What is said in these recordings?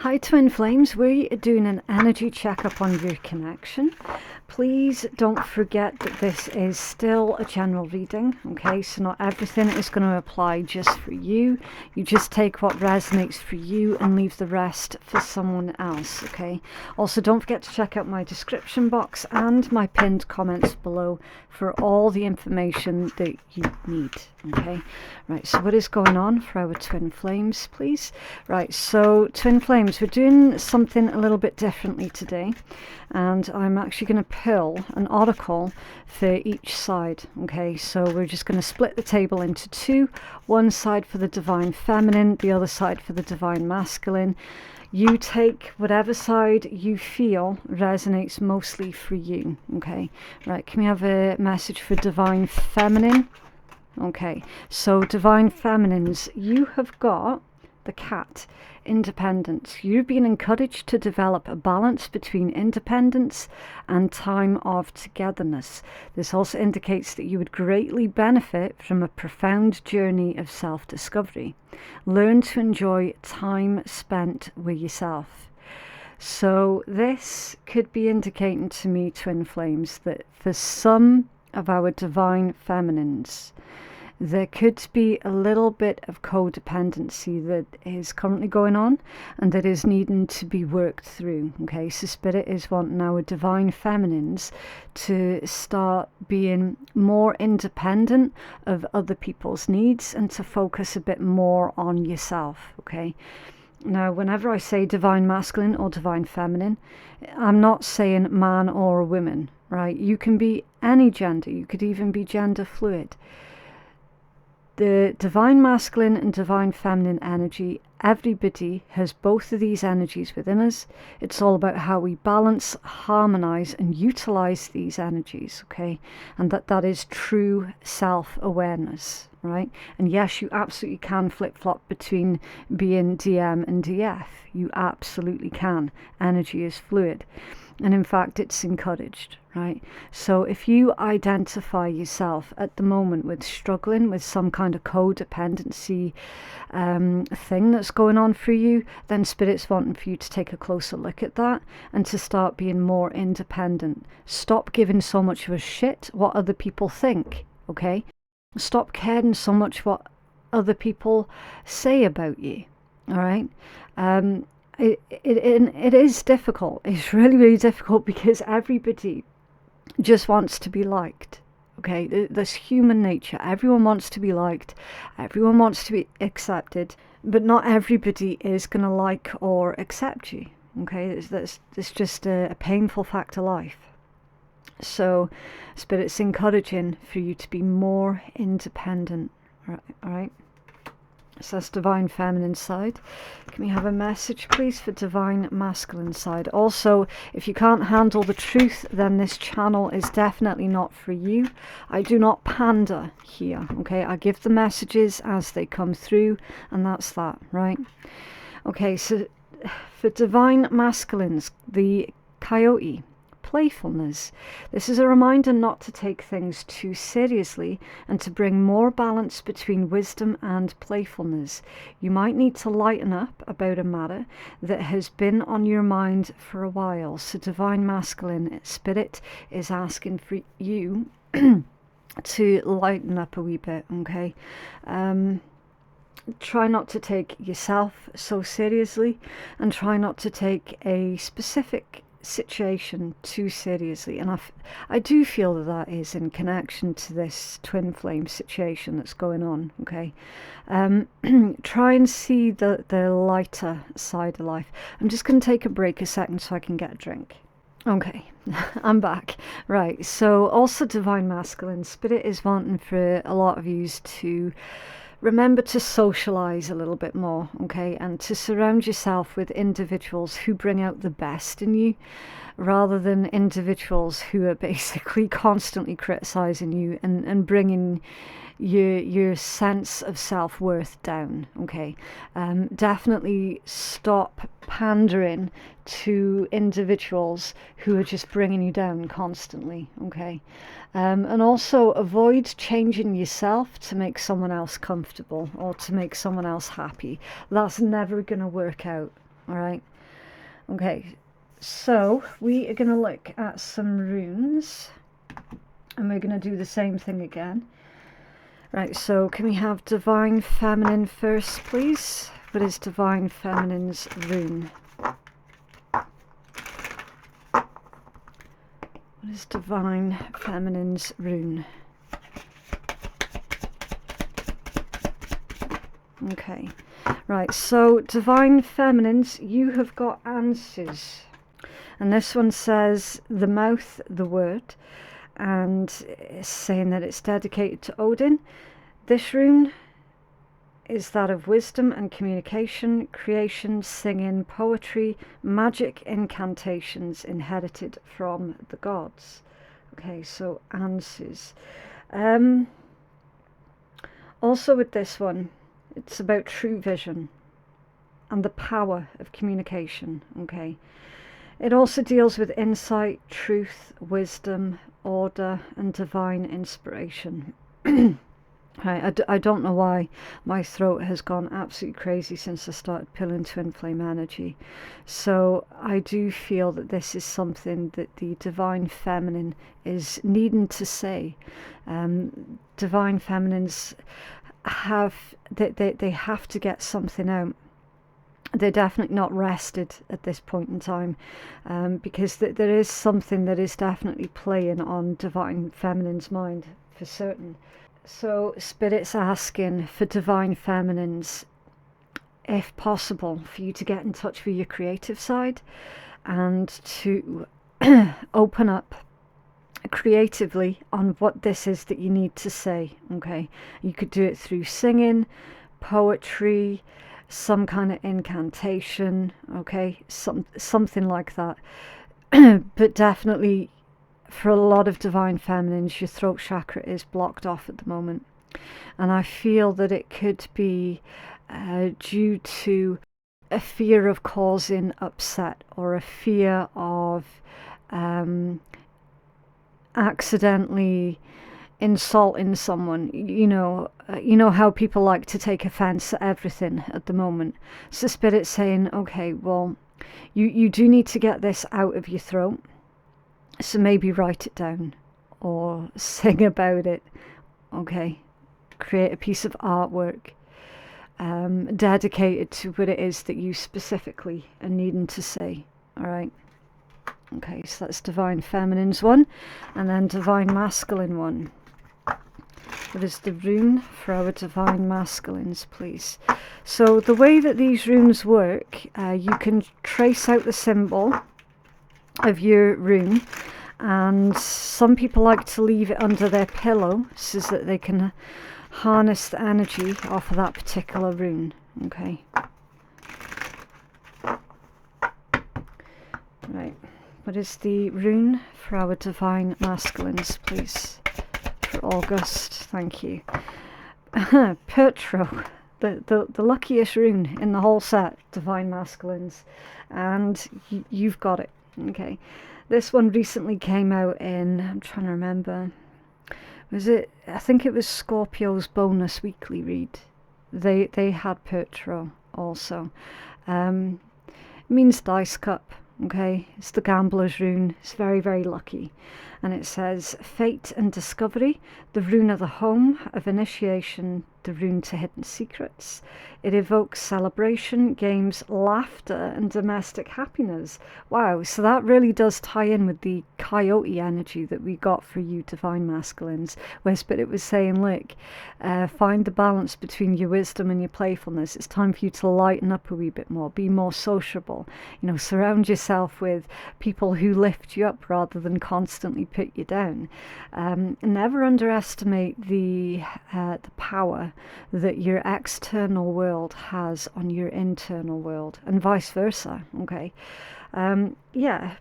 Hi Twin Flames, we're doing an energy checkup on your connection. Please don't forget that this is still a general reading, okay? So not everything is going to apply just for you. You just take what resonates for you and leave the rest for someone else, okay? Also, don't forget to check out my description box and my pinned comments below for all the information that you need, okay? Right, so what is going on for our Twin Flames, please? Right, so Twin Flames, we're doing something a little bit differently today, and I'm actually going to pull an oracle for each side. Okay, so we're just going to split the table into two, one side for the divine feminine, the other side for the divine masculine. You take whatever side you feel resonates mostly for you. Okay, right, can we have a message for divine feminine? Okay, so divine feminines, you have got the cat, independence. You've been encouraged to develop a balance between independence and time of togetherness. This also indicates that you would greatly benefit from a profound journey of self-discovery. Learn to enjoy time spent with yourself. So this could be indicating to me, Twin Flames, that for some of our divine feminines, there could be a little bit of codependency that is currently going on and that is needing to be worked through. Okay, so Spirit is wanting our divine feminines to start being more independent of other people's needs and to focus a bit more on yourself. Okay, now whenever I say divine masculine or divine feminine, I'm not saying man or woman, right? You can be any gender, you could even be gender fluid. The divine masculine and divine feminine energy, everybody has both of these energies within us. It's all about how we balance, harmonize, and utilize these energies, okay? And that is true self-awareness, right? And yes, you absolutely can flip-flop between being DM and DF. You absolutely can. Energy is fluid. And in fact, it's encouraged, right? So if you identify yourself at the moment with struggling with some kind of codependency thing that's going on for you, then Spirit's wanting for you to take a closer look at that and to start being more independent. Stop giving so much of a shit what other people think, okay? Stop caring so much what other people say about you, all right? It is difficult. It's really, really difficult because everybody just wants to be liked. Okay, this human nature. Everyone wants to be liked. Everyone wants to be accepted. But not everybody is going to like or accept you. Okay, that's just a painful fact of life. So, Spirit's encouraging for you to be more independent. All right. So that's divine feminine side. Can we have a message, please, for divine masculine side? Also, if you can't handle the truth, then this channel is definitely not for you. I do not pander here, okay? I give the messages as they come through, and that's that, right? Okay, so for divine masculines, the coyote, playfulness. This is a reminder not to take things too seriously and to bring more balance between wisdom and playfulness. You might need to lighten up about a matter that has been on your mind for a while. So divine masculine Spirit is asking for you to lighten up a wee bit, okay? Try not to take yourself so seriously and try not to take a specific situation too seriously, and I do feel that is in connection to this twin flame situation that's going on, okay? Try and see the lighter side of life. I'm just going to take a break a second so I can get a drink. Okay, I'm back. Right, so also divine masculine Spirit is wanting for a lot of you to remember to socialize a little bit more, okay, and to surround yourself with individuals who bring out the best in you rather than individuals who are basically constantly criticizing you and bringing your sense of self-worth down, okay? Definitely stop pandering to individuals who are just bringing you down constantly, okay? And also avoid changing yourself to make someone else comfortable or to make someone else happy. That's never going to work out, All right. Okay. So we are going to look at some runes, and we're going to do the same thing again. Right, so can we have Divine Feminine first, please? What is Divine Feminine's rune? What is Divine Feminine's rune? Okay, right, so Divine Feminines, you have got answers. And this one says the mouth, the word, and it's saying that it's dedicated to Odin. This rune is that of wisdom and communication, creation, singing, poetry, magic, incantations inherited from the gods. Okay, so answers. Also with this one, it's about true vision and the power of communication. Okay, it also deals with insight, truth, wisdom, order, and divine inspiration. I don't know why my throat has gone absolutely crazy since I started pulling twin flame energy. So I do feel that this is something that the Divine Feminine is needing to say. Divine Feminines have, they have to get something out. They're definitely not rested at this point in time, because there is something that is definitely playing on Divine Feminine's mind for certain. So Spirit's asking for Divine Feminines, if possible, for you to get in touch with your creative side and to open up creatively on what this is that you need to say. Okay, you could do it through singing, poetry, some kind of incantation, okay, something like that. But definitely for a lot of Divine Feminines, your throat chakra is blocked off at the moment, and I feel that it could be due to a fear of causing upset, or a fear of accidentally insulting someone. You know how people like to take offense at everything at the moment. So Spirit's saying, okay, well, you do need to get this out of your throat. So maybe write it down or sing about it. Okay, create a piece of artwork dedicated to what it is that you specifically are needing to say. All right. Okay, so that's Divine Feminine's one, and then Divine Masculine one. What is the rune for our Divine Masculines, please? So the way that these runes work, you can trace out the symbol of your rune, and some people like to leave it under their pillow so that they can harness the energy off of that particular rune. Okay. Right. What is the rune for our Divine Masculines, please, for August? Thank you. Pertro, the luckiest rune in the whole set, Divine Masculines, and you've got it. Okay, this one recently came out in, I'm trying to remember, I think it was Scorpio's bonus weekly read. They had Pertro also. It means dice cup. Okay, it's the gambler's rune. It's very, very lucky. And it says fate and discovery, the rune of the home, of initiation, the rune to hidden secrets. It evokes celebration, games, laughter, and domestic happiness. Wow, so that really does tie in with the coyote energy that we got for you Divine Masculines, where Spirit was saying, look, find the balance between your wisdom and your playfulness. It's time for you to lighten up a wee bit more, be more sociable, surround yourself with people who lift you up rather than constantly put you down. Never underestimate the power that your external world has on your internal world, and vice versa. Okay, yeah,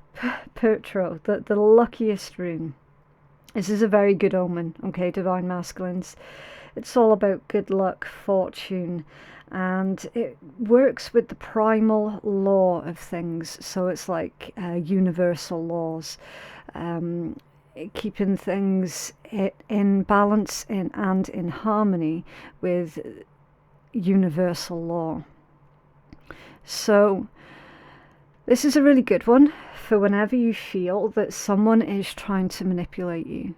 Pertro, the luckiest rune. This is a very good omen. Okay, Divine Masculines, it's all about good luck, fortune, and it works with the primal law of things. So it's like universal laws, keeping things in balance and in harmony with universal law. So This is a really good one for whenever you feel that someone is trying to manipulate you.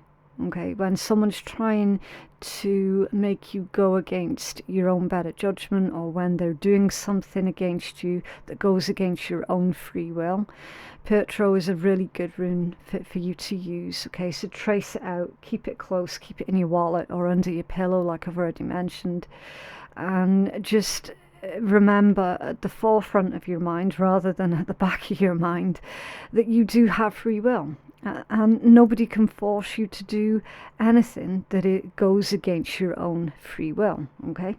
Okay, when someone's trying to make you go against your own better judgment, or when they're doing something against you that goes against your own free will, Pertro is a really good rune for you to use. Okay, so trace it out, keep it close, keep it in your wallet or under your pillow, like I've already mentioned, and just remember at the forefront of your mind rather than at the back of your mind that you do have free will, and nobody can force you to do anything that it goes against your own free will. Okay,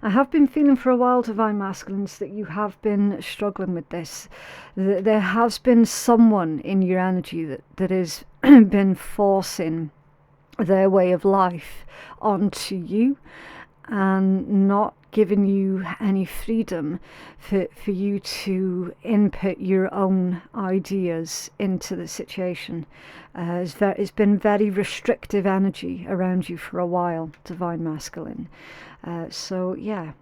I have been feeling for a while, Divine Masculines, that you have been struggling with this. There has been someone in your energy that has been forcing their way of life onto you and not giving you any freedom for you to input your own ideas into the situation. It's been very restrictive energy around you for a while, Divine Masculine. So yeah,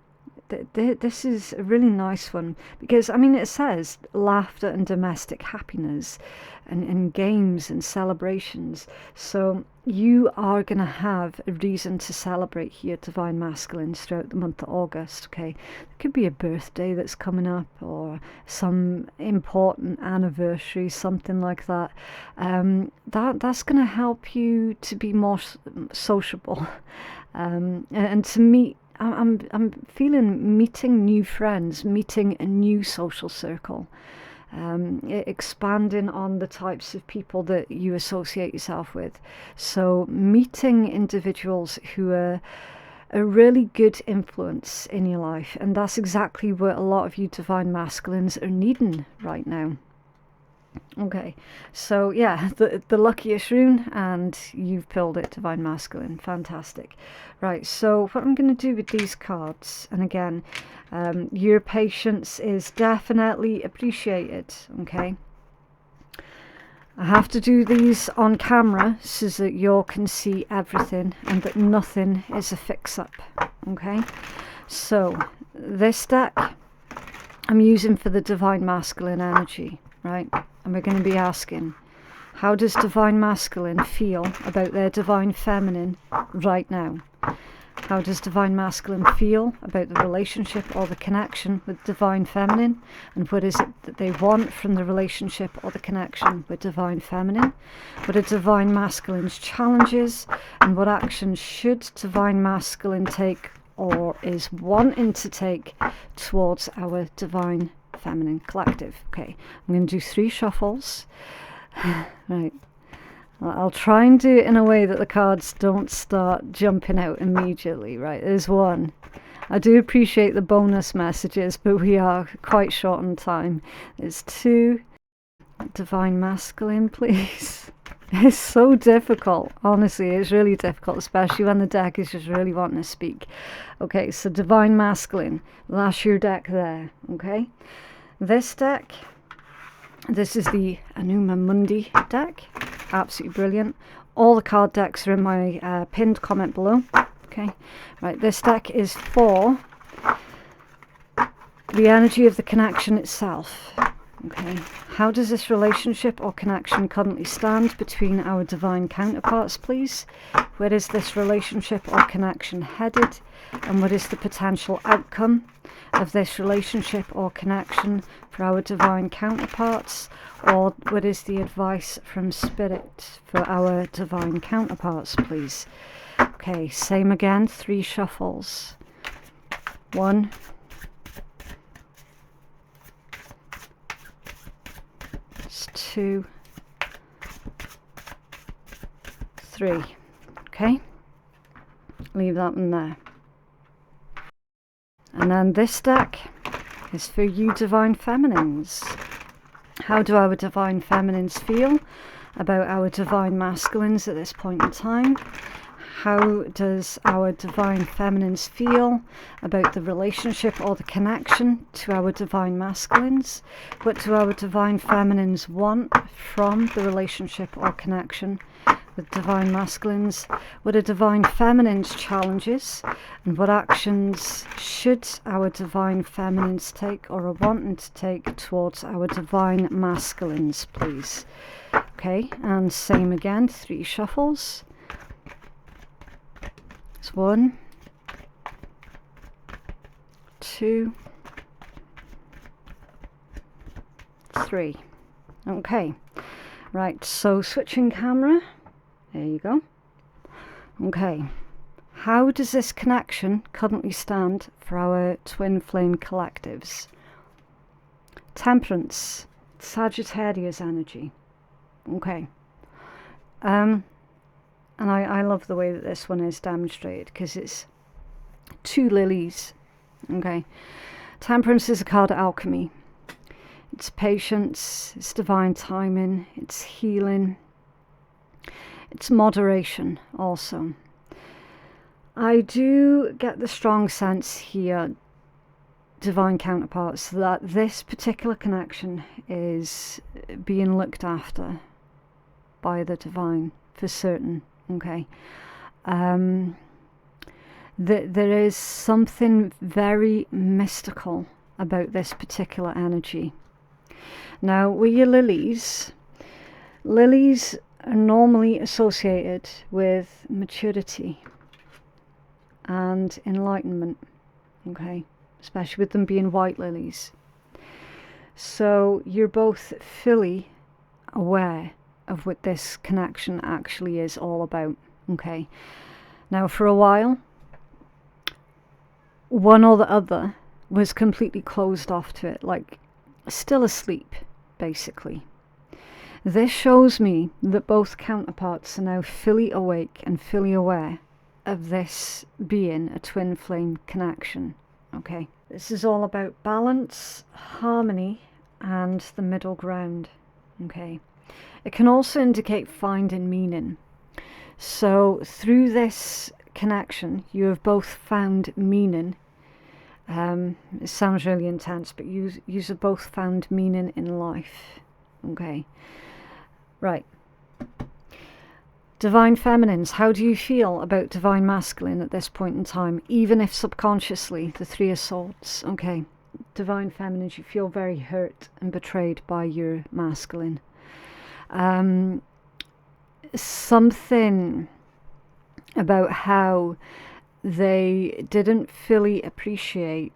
this is a really nice one, because I mean it says laughter and domestic happiness and games and celebrations, so you are going to have a reason to celebrate here, Divine Masculines, throughout the month of August. Okay, there could be a birthday that's coming up, or some important anniversary, something like that. That's going to help you to be more sociable, and to meet. I'm feeling meeting new friends, meeting a new social circle, expanding on the types of people that you associate yourself with. So meeting individuals who are a really good influence in your life, and that's exactly what a lot of you Divine Masculines are needing right now. Okay, so yeah, the luckiest rune, and you've pulled it, Divine Masculine. Fantastic. Right, so what I'm going to do with these cards, and again, your patience is definitely appreciated. Okay, I have to do these on camera so that you all can see everything and that nothing is a fix-up. Okay, so this deck I'm using for the Divine Masculine energy, right? And we're going to be asking, how does Divine Masculine feel about their Divine Feminine right now? How does Divine Masculine feel about the relationship or the connection with Divine Feminine? And what is it that they want from the relationship or the connection with Divine Feminine? What are Divine Masculine's challenges? And what actions should Divine Masculine take, or is wanting to take, towards our Divine Feminine collective? Okay, I'm going to do 3 shuffles. Right, I'll try and do it in a way that the cards don't start jumping out immediately. Right, there's 1. I do appreciate the bonus messages, but we are quite short on time. There's 2. Divine Masculine, please. It's so difficult, honestly, it's really difficult, especially when the deck is just really wanting to speak. Okay, so Divine Masculine, that's your deck there. Okay, this deck, this is the Anuma Mundi deck, absolutely brilliant. All the card decks are in my pinned comment below. Okay, right, this deck is for the energy of the connection itself. Okay, how does this relationship or connection currently stand between our divine counterparts, please? Where is this relationship or connection headed? And what is the potential outcome of this relationship or connection for our divine counterparts? Or what is the advice from Spirit for our divine counterparts, please? Okay, same again, 3 shuffles. 1, 2, 3. Okay, leave that one there. And then this deck is for you Divine Feminines. How do our Divine Feminines feel about our Divine Masculines at this point in time? How does our Divine Feminines feel about the relationship or the connection to our Divine Masculines? What do our Divine Feminines want from the relationship or connection with Divine Masculines? What are Divine Feminine's challenges? And what actions should our divine feminines take or are wanting to take towards our divine masculines, please? Okay, and same again, 3 shuffles. It's 1, 2, 3. Okay, right, so switching camera. There you go. Okay, how does this connection currently stand for our twin flame collectives? Temperance, Sagittarius energy. Okay. And I love the way that this one is demonstrated, because it's 2 lilies. Okay. Temperance is a card of alchemy. It's patience, it's divine timing, it's healing, it's moderation also. I do get the strong sense here, divine counterparts, that this particular connection is being looked after by the divine for certain. Okay. There is something very mystical about this particular energy. Now, with your lilies are normally associated with maturity and enlightenment, okay, especially with them being white lilies. So you're both fully aware of what this connection actually is all about, okay. Now, for a while, one or the other was completely closed off to it, like still asleep, basically. This shows me that both counterparts are now fully awake and fully aware of this being a twin flame connection, okay. This is all about balance, harmony, and the middle ground, okay. It can also indicate finding meaning. So through this connection, you have both found meaning. It sounds really intense, but you have both found meaning in life. Okay. Right. Divine feminines, how do you feel about divine masculine at this point in time, even if subconsciously, the 3 of swords? Okay. Divine feminines, you feel very hurt and betrayed by your masculine. Something about how they didn't fully appreciate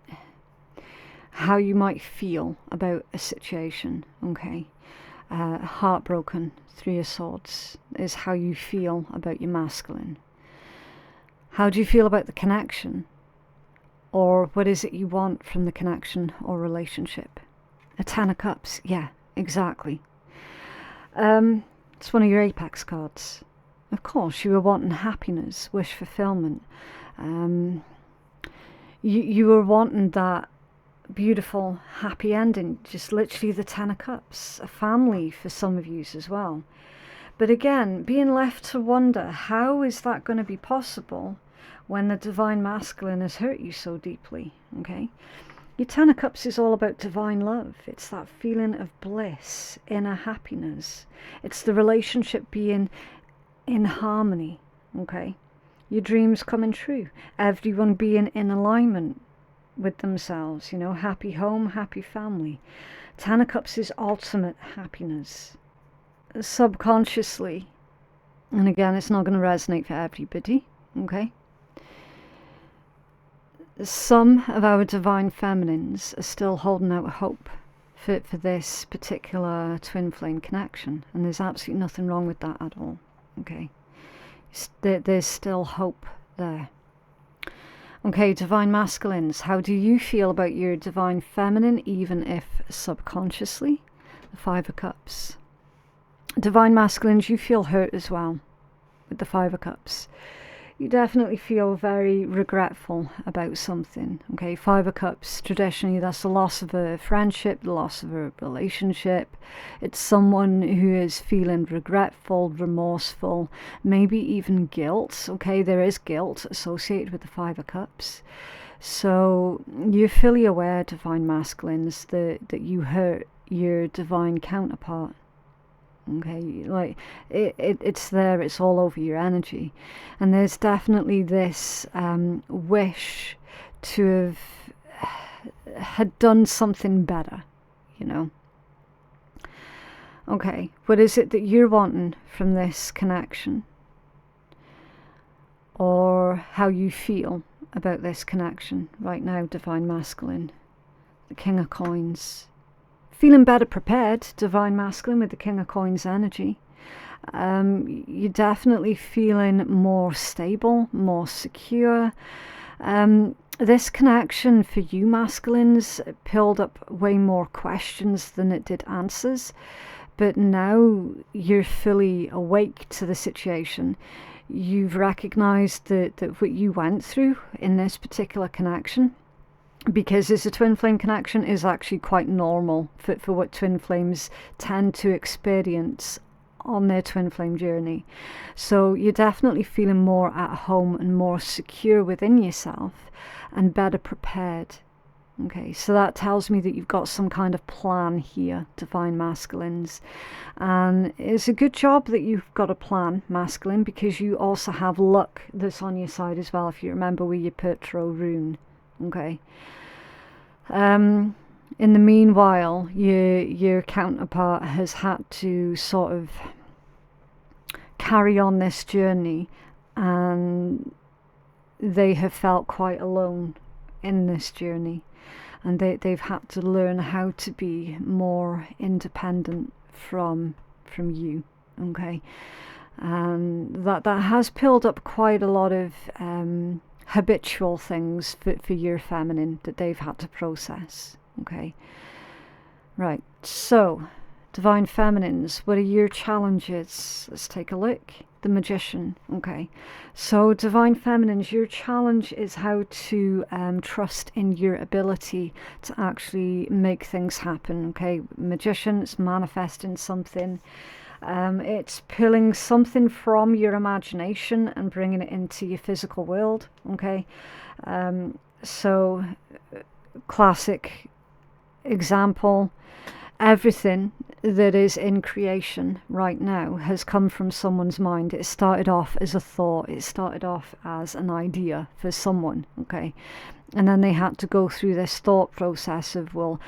how you might feel about a situation, okay. Heartbroken, 3 of swords, is how you feel about your masculine. How do you feel about the connection? Or what is it you want from the connection or relationship? A 10 of cups, yeah, exactly. It's one of your apex cards. Of course, you were wanting happiness, wish fulfillment. You were wanting that beautiful, happy ending, just literally the 10 of cups, a family for some of you as well. But again, being left to wonder, how is that going to be possible when the divine masculine has hurt you so deeply, okay? Your 10 of cups is all about divine love. It's that feeling of bliss, inner happiness. It's the relationship being in harmony, okay? Your dreams coming true. Everyone being in alignment with themselves, you know, happy home, happy family. 10 of cups is ultimate happiness. Subconsciously, and again, it's not going to resonate for everybody, okay? Some of our divine feminines are still holding out hope for this particular twin flame connection, and there's absolutely nothing wrong with that at all, okay? There's still hope there. Okay, divine masculines, how do you feel about your divine feminine, even if subconsciously? The 5 of cups. Divine masculines, you feel hurt as well with the 5 of cups. You definitely feel very regretful about something, okay? 5 of cups, traditionally that's the loss of a friendship, the loss of a relationship. It's someone who is feeling regretful, remorseful, maybe even guilt, okay? There is guilt associated with the 5 of cups. So you're fully aware, divine masculines, that you hurt your divine counterpart. Okay, like it's there, it's all over your energy, and there's definitely this wish to have had done something better, you know. Okay, what is it that you're wanting from this connection? Or how you feel about this connection right now, Divine Masculine? The King of Coins. Feeling better prepared, Divine Masculine, with the King of Coins energy. You're definitely feeling more stable, more secure. This connection for you masculines pulled up way more questions than it did answers. But now you're fully awake to the situation. You've recognized that what you went through in this particular connection, because it's a twin flame connection, is actually quite normal for what twin flames tend to experience on their twin flame journey. So you're definitely feeling more at home and more secure within yourself and better prepared. Okay, so that tells me that you've got some kind of plan here, Divine Masculines. And it's a good job that you've got a plan, Masculine, because you also have luck that's on your side as well, if you remember with your Pertro rune. Okay. In the meanwhile, your counterpart has had to sort of carry on this journey, and they have felt quite alone in this journey. And they've had to learn how to be more independent from you, okay? And that has pulled up quite a lot of habitual things for your feminine that they've had to process, okay? Right, so Divine Feminines, what are your challenges? Let's take a look. The Magician. Okay, so Divine Feminines, your challenge is how to trust in your ability to actually make things happen. Okay, Magician, it's manifesting something. It's pulling something from your imagination and bringing it into your physical world. Okay, so classic example, everything that is in creation right now has come from someone's mind. It started off as a thought, it started off as an idea for someone, okay? And then they had to go through this thought process of, well,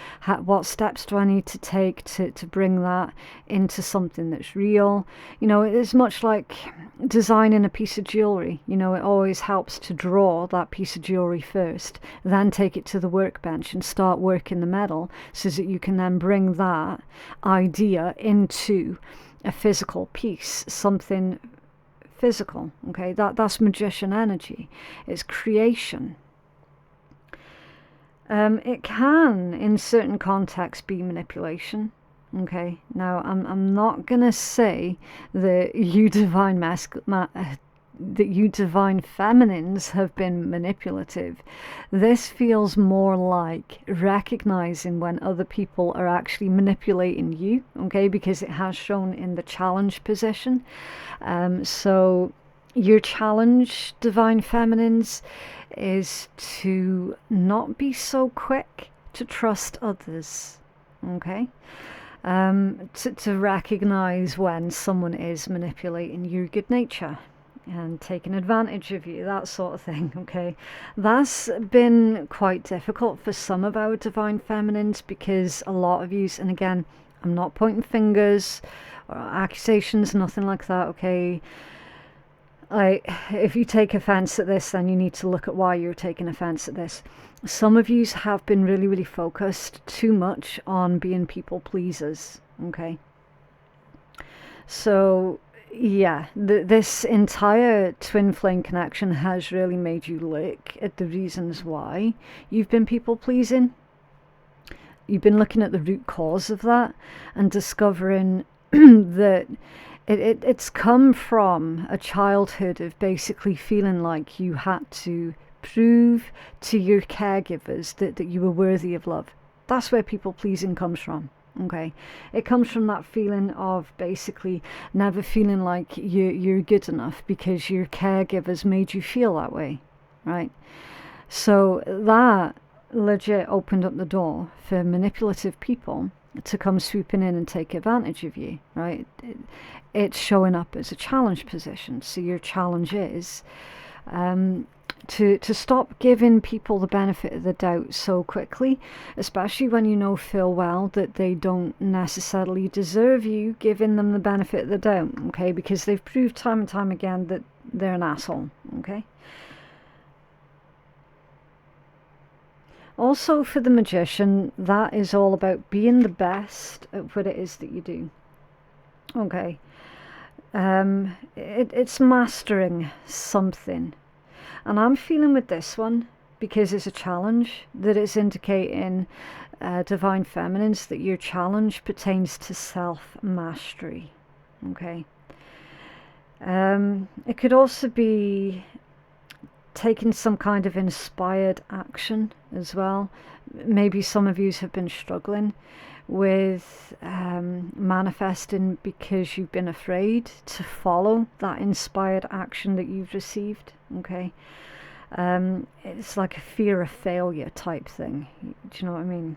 what steps do I need to take to bring that into something that's real? You know, it's much like designing a piece of jewelry. You know, it always helps to draw that piece of jewelry first, then take it to the workbench and start working the metal so that you can then bring that idea into a physical piece, something physical, okay? That's Magician energy. It's creation. It can, in certain contexts, be manipulation. Okay, now I'm not gonna say that you divine feminines have been manipulative. This feels more like recognizing when other people are actually manipulating you. Okay, because it has shown in the challenge position. So your challenge, Divine Feminines, is to not be so quick to trust others, okay? To recognize when someone is manipulating your good nature and taking advantage of you, that sort of thing, okay? That's been quite difficult for some of our Divine Feminines, because a lot of you, and again, I'm not pointing fingers or accusations, nothing like that, okay? If you take offense at this, then you need to look at why you're taking offense at this. Some of you have been really, really focused too much on being people pleasers, okay? So, yeah, this entire twin flame connection has really made you look at the reasons why you've been people pleasing. You've been looking at the root cause of that and discovering that it's come from a childhood of basically feeling like you had to prove to your caregivers that you were worthy of love. That's where people pleasing comes from, okay? It comes from that feeling of basically never feeling like you're good enough because your caregivers made you feel that way, right? So that legit opened up the door for manipulative people to come swooping in and take advantage of you, right? It's showing up as a challenge position. So your challenge is to stop giving people the benefit of the doubt so quickly, especially when you know full well that they don't necessarily deserve you giving them the benefit of the doubt, okay? Because they've proved time and time again that they're an asshole, okay? Also, for the Magician, that is all about being the best at what it is that you do, okay? It's mastering something. And I'm feeling with this one, because it's a challenge, that it's indicating, Divine Feminines, that your challenge pertains to self-mastery, okay? It could also be taking some kind of inspired action as well. Maybe some of you have been struggling with manifesting because you've been afraid to follow that inspired action that you've received, okay? It's like a fear of failure type thing. Do you know what I mean?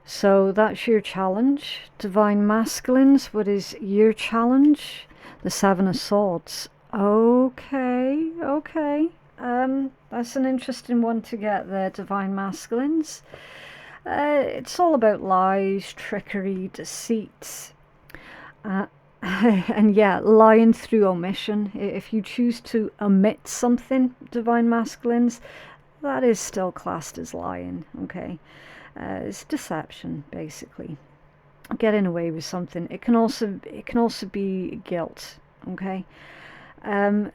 So that's your challenge. Divine Masculines, what is your challenge? The Seven of Swords. Okay. That's an interesting one to get there, Divine Masculines. It's all about lies, trickery, deceit, and yeah, lying through omission. If you choose to omit something, Divine Masculines, that is still classed as lying, okay? It's deception, basically. Getting away with something. It can also be guilt, okay?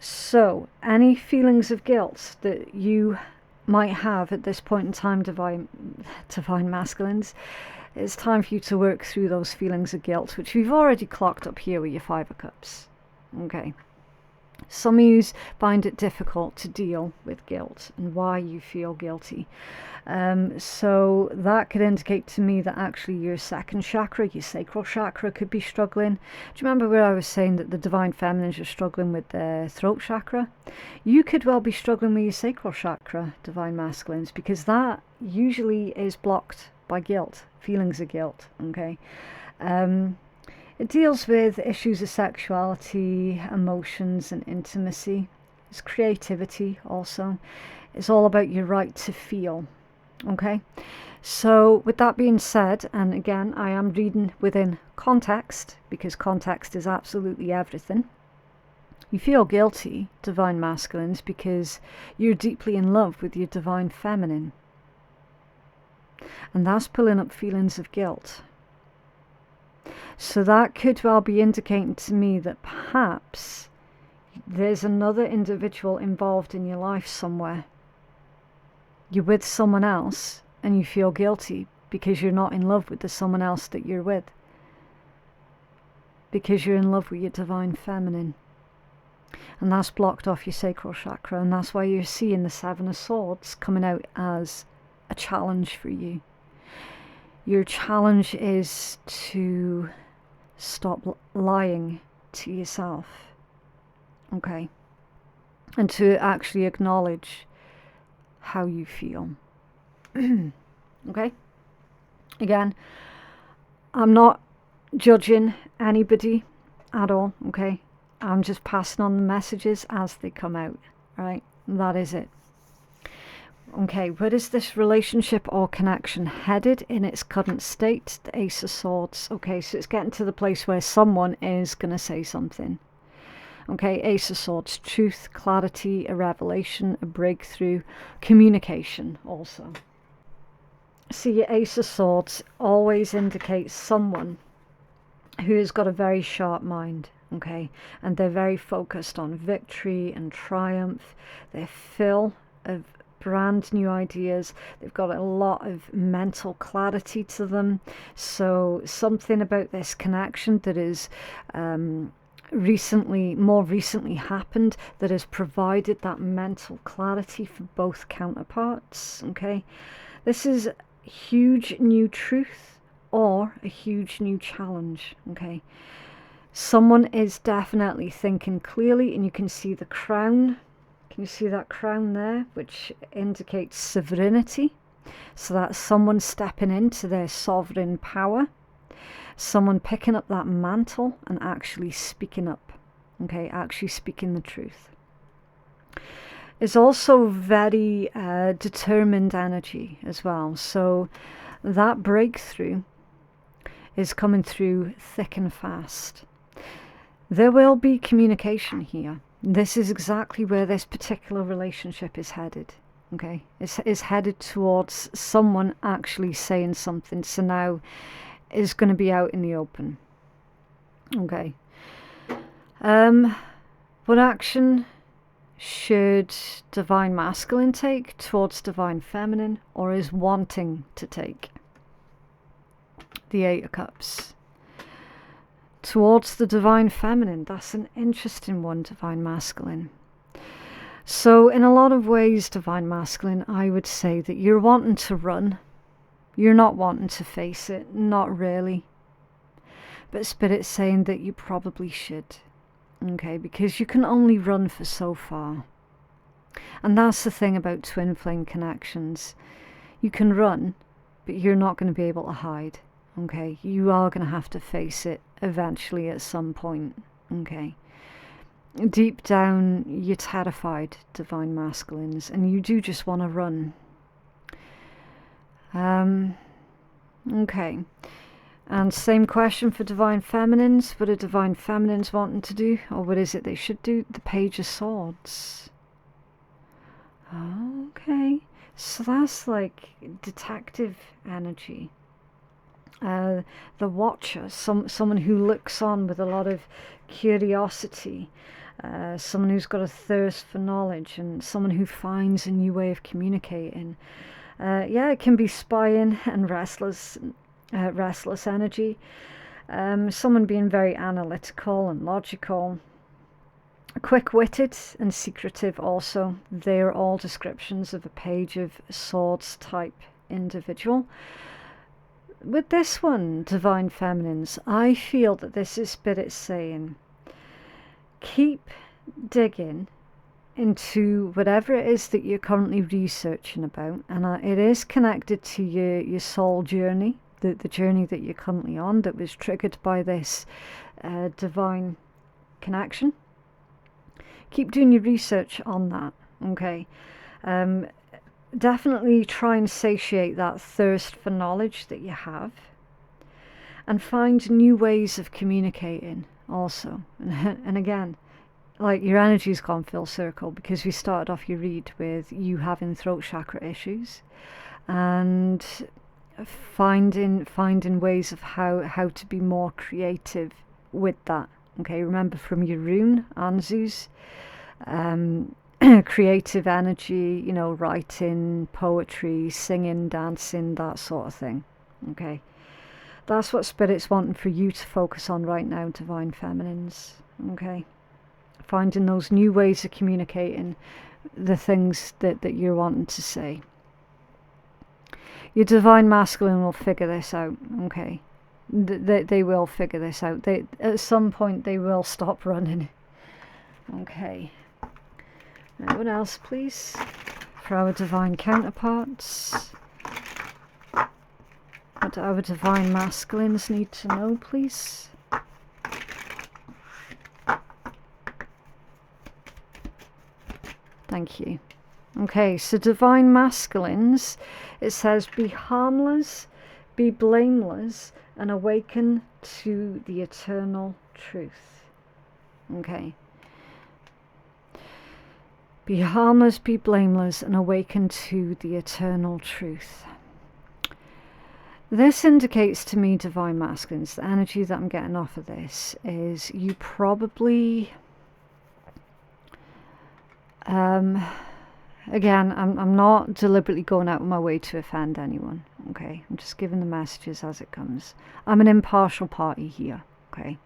So any feelings of guilt that you might have at this point in time, Divine Masculines, it's time for you to work through those feelings of guilt, which we've already clocked up here with your Five of Cups. Okay. Some of you find it difficult to deal with guilt and why you feel guilty. So that could indicate to me that actually your second chakra, your sacral chakra, could be struggling. Do you remember where I was saying that the Divine Feminines are struggling with their throat chakra? You could well be struggling with your sacral chakra, Divine Masculines, because that usually is blocked by guilt, feelings of guilt, okay? It deals with issues of sexuality, emotions, and intimacy. It's creativity also. It's all about your right to feel. Okay? So with that being said, and again, I am reading within context, because context is absolutely everything. You feel guilty, Divine Masculines, because you're deeply in love with your Divine Feminine. And that's pulling up feelings of guilt. So that could well be indicating to me that perhaps there's another individual involved in your life somewhere. You're with someone else and you feel guilty because you're not in love with the someone else that you're with. Because you're in love with your Divine Feminine. And that's blocked off your sacral chakra, and that's why you're seeing the Seven of Swords coming out as a challenge for you. Your challenge is to stop lying to yourself, okay? And to actually acknowledge how you feel, okay? Again, I'm not judging anybody at all, okay? I'm just passing on the messages as they come out, right? That is it. Okay, where is this relationship or connection headed in its current state? The Ace of Swords. Okay, so it's getting to the place where someone is going to say something. Okay, Ace of Swords. Truth, clarity, a revelation, a breakthrough, communication also. See, your Ace of Swords always indicates someone who has got a very sharp mind. Okay, and they're very focused on victory and triumph. They're full of brand new ideas. They've got a lot of mental clarity to them. So something about this connection that is more recently happened that has provided that mental clarity for both counterparts. Okay, this is huge new truth or a huge new challenge. Okay, someone is definitely thinking clearly, and you can see the crown. Can you see that crown there, which indicates sovereignty? So that's someone stepping into their sovereign power. Someone picking up that mantle and actually speaking up. Okay, actually speaking the truth. is also very determined energy as well. So that breakthrough is coming through thick and fast. There will be communication here. This is exactly where this particular relationship is headed. Okay, it's headed towards someone actually saying something. So now it's going to be out in the open. Okay. What action should Divine Masculine take towards Divine Feminine, or is wanting to take? The Eight of Cups. Towards the Divine Feminine, that's an interesting one, Divine Masculine. So in a lot of ways, Divine Masculine, I would say that you're wanting to run. You're not wanting to face it, not really. But Spirit's saying that you probably should. Okay, because you can only run for so far. And that's the thing about twin flame connections. You can run, but you're not going to be able to hide. Okay, you are going to have to face it eventually at some point. Okay. Deep down, you're terrified, Divine Masculines, and you do just want to run. Okay. And same question for Divine Feminines. What are Divine Feminines wanting to do? Or what is it they should do? The Page of Swords. Okay. So that's like detective energy. The Watcher. Someone who looks on with a lot of curiosity. Someone who's got a thirst for knowledge. And someone who finds a new way of communicating. Yeah, it can be spying and restless energy. Someone being very analytical and logical. Quick-witted and secretive also. They're all descriptions of a Page of Swords type individual. With this one, Divine Feminines, I feel that this is Spirit saying, keep digging into whatever it is that you're currently researching about, and it is connected to your soul journey, the journey that you're currently on, that was triggered by this divine connection. Keep doing your research on that, okay? Definitely try and satiate that thirst for knowledge that you have, and find new ways of communicating also. And again, like, your energy's gone full circle, because we started off your read with you having throat chakra issues, and finding ways of how to be more creative with that. Okay, remember from your Rune, Anzu's, creative energy, you know, writing, poetry, singing, dancing, that sort of thing. Okay, that's what Spirit's wanting for you to focus on right now, Divine Feminines. Okay, finding those new ways of communicating the things that you're wanting to say. Your Divine Masculine will figure this out. Okay, they will figure this out. At some point they will stop running. Okay. Now, what else, please, for our divine counterparts? What do our Divine Masculines need to know, please? Thank you. Okay, so Divine Masculines, it says, be harmless, be blameless, and awaken to the eternal truth. Okay. Be harmless, be blameless, and awaken to the eternal truth. This indicates to me, Divine Masculines, the energy that I'm getting off of this is you probably... Again, I'm not deliberately going out of my way to offend anyone, okay? I'm just giving the messages as it comes. I'm an impartial party here, okay?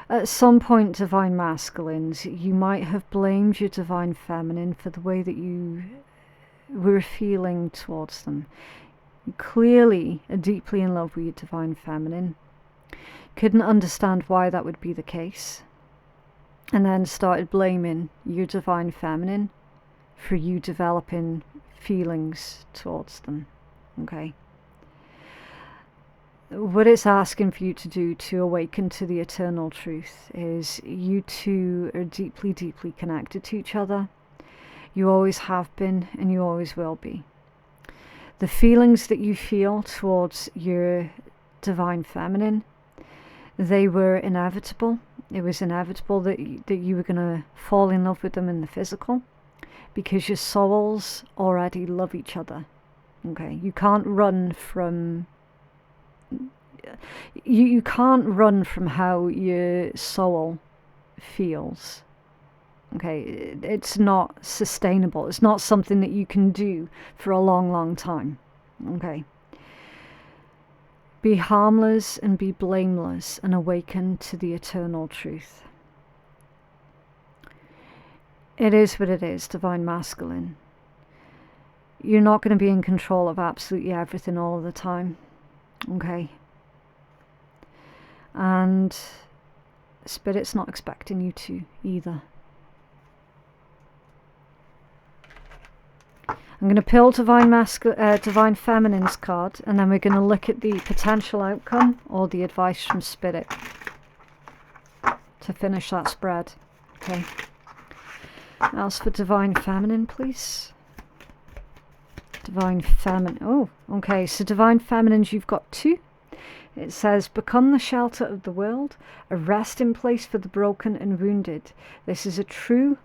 At some point, Divine Masculines, you might have blamed your Divine Feminine for the way that you were feeling towards them. You clearly are deeply in love with your Divine Feminine. Couldn't understand why that would be the case. And then started blaming your Divine Feminine for you developing feelings towards them, okay? What it's asking for you to do to awaken to the eternal truth is you two are deeply, deeply connected to each other. You always have been and you always will be. The feelings that you feel towards your divine feminine, they were inevitable. It was inevitable that you were going to fall in love with them in the physical, because your souls already love each other. Okay, you can't run from you can't run from how your soul feels. Okay, it's not sustainable. It's not something that you can do for a long, long time. Okay. Be harmless and be blameless and awaken to the eternal truth. It is what it is, divine masculine. You're not going to be in control of absolutely everything all of the time. Okay. And Spirit's not expecting you to either. I'm going to pull Divine Feminine's card, and then we're going to look at the potential outcome or the advice from Spirit to finish that spread. Okay. As for Divine Feminine, please. Divine Feminine. Oh, okay. So Divine Feminines, you've got 2. It says, become the shelter of the world, a resting place for the broken and wounded. This is a true...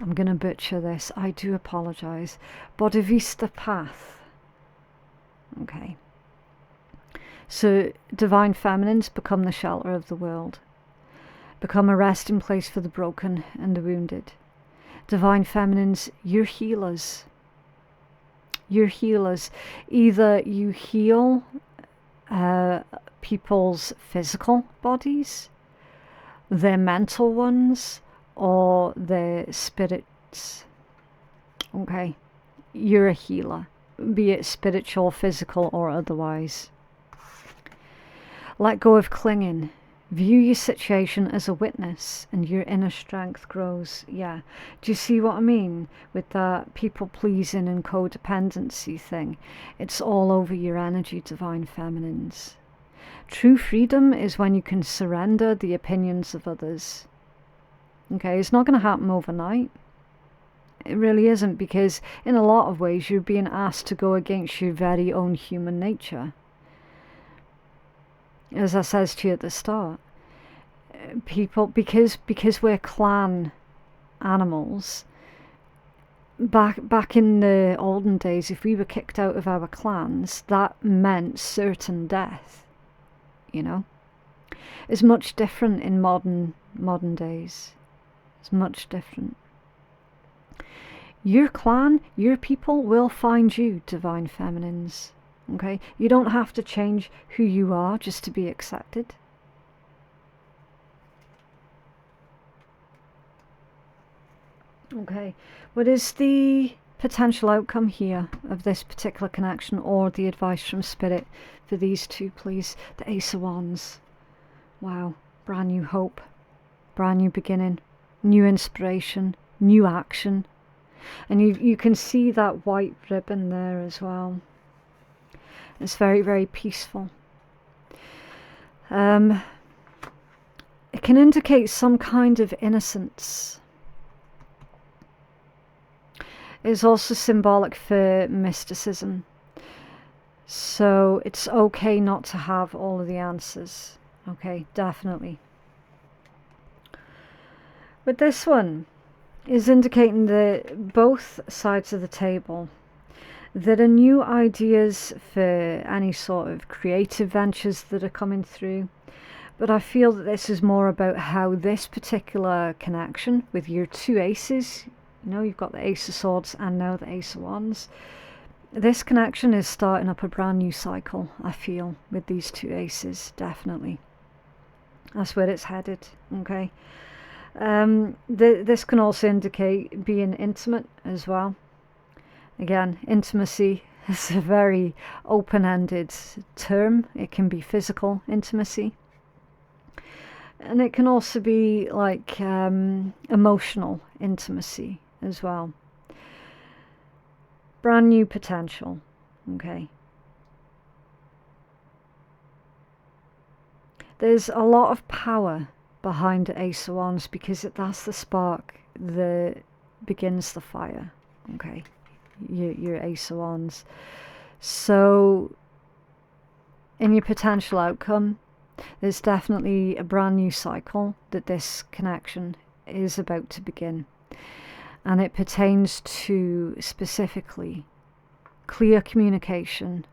I'm going to butcher this. I do apologize. Bodhisattva path. Okay. So, Divine Feminines, become the shelter of the world. Become a resting place for the broken and the wounded. Divine Feminines, you're healers. You're healers. Either you heal people's physical bodies, their mental ones, or their spirits. Okay, you're a healer, be it spiritual, physical, or otherwise. Let go of clinging. View your situation as a witness and your inner strength grows. Yeah, do you see what I mean with that people pleasing and codependency thing? It's all over your energy, Divine Feminines. True freedom is when you can surrender the opinions of others. Okay, it's not going to happen overnight. It really isn't, because in a lot of ways you're being asked to go against your very own human nature. As I says to you at the start, people, because we're clan animals, back in the olden days, if we were kicked out of our clans, that meant certain death. You know, it's much different in modern days. It's much different. Your clan, your people will find you, Divine Feminines. Okay? You don't have to change who you are just to be accepted. Okay. What is the potential outcome here of this particular connection, or the advice from Spirit for these 2, please? The Ace of Wands. Wow. Brand new hope. Brand new beginning. New inspiration, new action. And you can see that white ribbon there as well. It's very, very peaceful. It can indicate some kind of innocence. It's also symbolic for mysticism. So it's okay not to have all of the answers. Okay, definitely. But this one is indicating that both sides of the table, there are new ideas for any sort of creative ventures that are coming through. But I feel that this is more about how this particular connection with your 2 aces, you know, you've got the Ace of Swords and now the Ace of Wands. This connection is starting up a brand new cycle, I feel, with these 2 aces, definitely. That's where it's headed, okay? This can also indicate being intimate as well. Again, intimacy is a very open-ended term. It can be physical intimacy, and it can also be like emotional intimacy as well. Brand new potential. Okay. There's a lot of power behind the Ace of Wands, because that's the spark, the begins the fire. Okay, your Ace of Wands. So in your potential outcome, there's definitely a brand new cycle that this connection is about to begin. And it pertains to specifically clear communication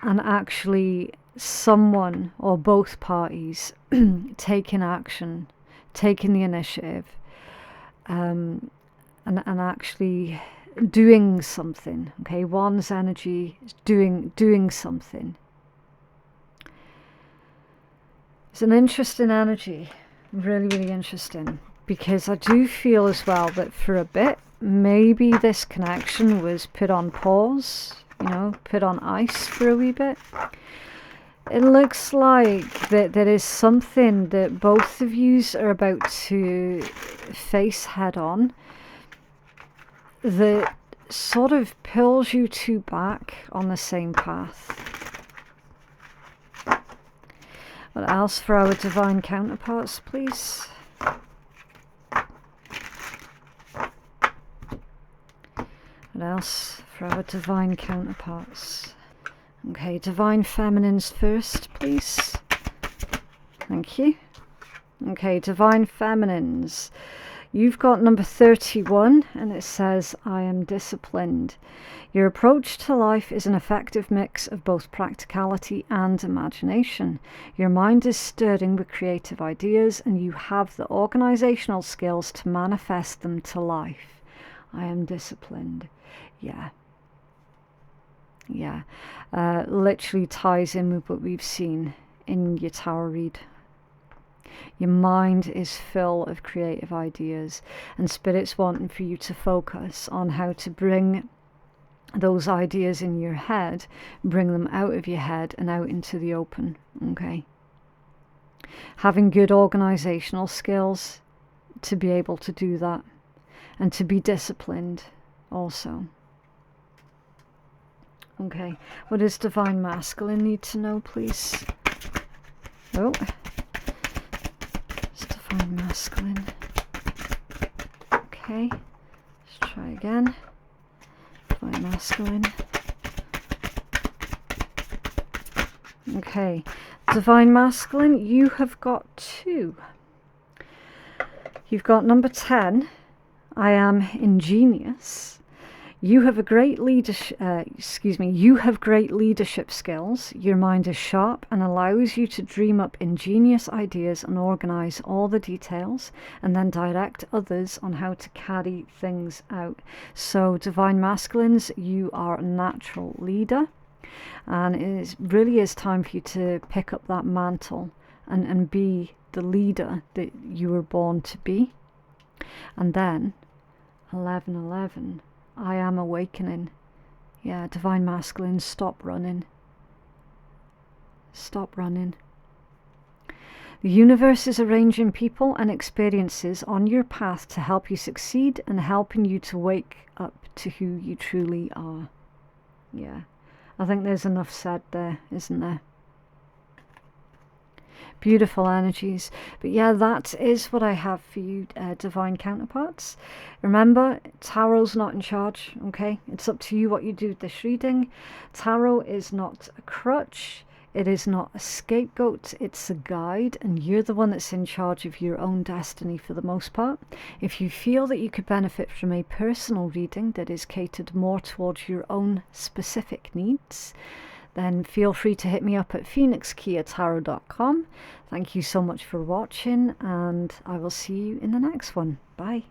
and actually someone or both parties taking action, taking the initiative, and actually doing something. Okay, Wands energy is doing something. It's an interesting energy, really, really interesting, because I do feel as well that for a bit, maybe this connection was put on pause, you know, put on ice for a wee bit. It looks like that there is something that both of yous are about to face head on that sort of pulls you two back on the same path. What else for our divine counterparts, please? What else for our divine counterparts? Okay, divine feminines first, please. Thank you. Okay, divine feminines. You've got number 31, and it says, I am disciplined. Your approach to life is an effective mix of both practicality and imagination. Your mind is stirring with creative ideas, and you have the organizational skills to manifest them to life. I am disciplined. Yeah. Literally ties in with what we've seen in your tarot read. Your mind is full of creative ideas, and Spirit's wanting for you to focus on how to bring those ideas in your head, bring them out of your head and out into the open. Okay, having good organizational skills to be able to do that, and to be disciplined also. Okay, what does divine masculine need to know, please? Oh, it's divine masculine. Okay, let's try again. Divine masculine. Okay, divine masculine, you have got 2. You've got number 10, I am ingenious. You have a great leadership, you have great leadership skills. Your mind is sharp and allows you to dream up ingenious ideas and organize all the details, and then direct others on how to carry things out. So divine masculines, you are a natural leader, and it really is time for you to pick up that mantle and be the leader that you were born to be. And then 1111, I am awakening. Yeah, divine masculine, stop running. Stop running. The universe is arranging people and experiences on your path to help you succeed and helping you to wake up to who you truly are. Yeah, I think there's enough said there, isn't there? Beautiful energies. But yeah, that is what I have for you, divine counterparts. Remember, tarot's not in charge, okay? It's up to you what you do with this reading. Tarot is not a crutch. It is not a scapegoat. It's a guide, and you're the one that's in charge of your own destiny for the most part. If you feel that you could benefit from a personal reading that is catered more towards your own specific needs, then feel free to hit me up at phoenixkeiatarot.com. Thank you so much for watching, and I will see you in the next one. Bye.